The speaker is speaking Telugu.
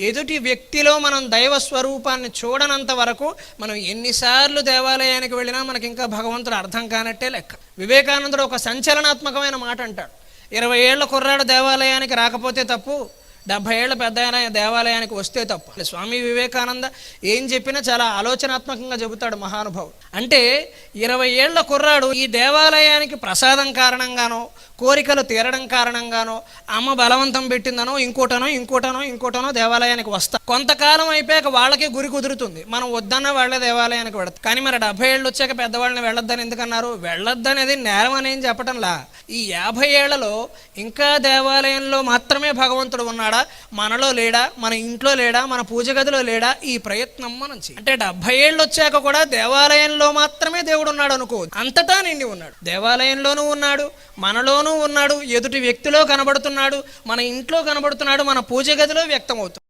ఎదుటి వ్యక్తిలో మనం దైవ స్వరూపాన్ని చూడనంత వరకు మనం ఎన్నిసార్లు దేవాలయానికి వెళ్ళినా మనకి ఇంకా భగవంతుడు అర్థం కానట్టే లెక్క. వివేకానందుడు ఒక సంచలనాత్మకమైన మాట అంటాడు, 20 ఏళ్ల కుర్రాడు దేవాలయానికి రాకపోతే తప్పు, 70 ఏళ్ల పెద్ద ఆయన దేవాలయానికి వస్తే తప్పు. స్వామి వివేకానంద ఏం చెప్పినా చాలా ఆలోచనాత్మకంగా చెబుతాడు మహానుభావుడు. అంటే 20 ఏళ్ల కుర్రాడు ఈ దేవాలయానికి ప్రసాదం కారణంగానో, కోరికలు తీరడం కారణంగానో, అమ్మ బలవంతం పెట్టిందనో, ఇంకోటనో దేవాలయానికి వస్తా. కొంతకాలం అయిపోయాక వాళ్ళకే గురి కుదురుతుంది, మనం వద్దన్న వాళ్ళే దేవాలయానికి వెళతాం. కానీ మరి 70 ఏళ్ళు వచ్చాక పెద్దవాళ్ళని వెళ్ళొద్దని ఎందుకన్నారు? వెళ్ళొద్దనేది నేరం అనేం చెప్పటంలా. ఈ 50 ఏళ్లలో ఇంకా దేవాలయంలో మాత్రమే భగవంతుడు ఉన్నాడా, మనలో లేడా, మన ఇంట్లో లేడా, మన పూజ గదిలో లేడా, ఈ ప్రయత్నం మనం చేయాలి. అంటే 70 ఏళ్ళు వచ్చాక కూడా దేవాలయంలో మాత్రమే దేవుడు ఉన్నాడు అనుకోవద్దు, అంతటా నిండి ఉన్నాడు. దేవాలయంలోనూ ఉన్నాడు, మనలోనూ ఉన్నాడు, ఎదుటి వ్యక్తిలో కనబడుతున్నాడు, మన ఇంట్లో కనబడుతున్నాడు, మన పూజ గదిలో వ్యక్తమవుతాడు.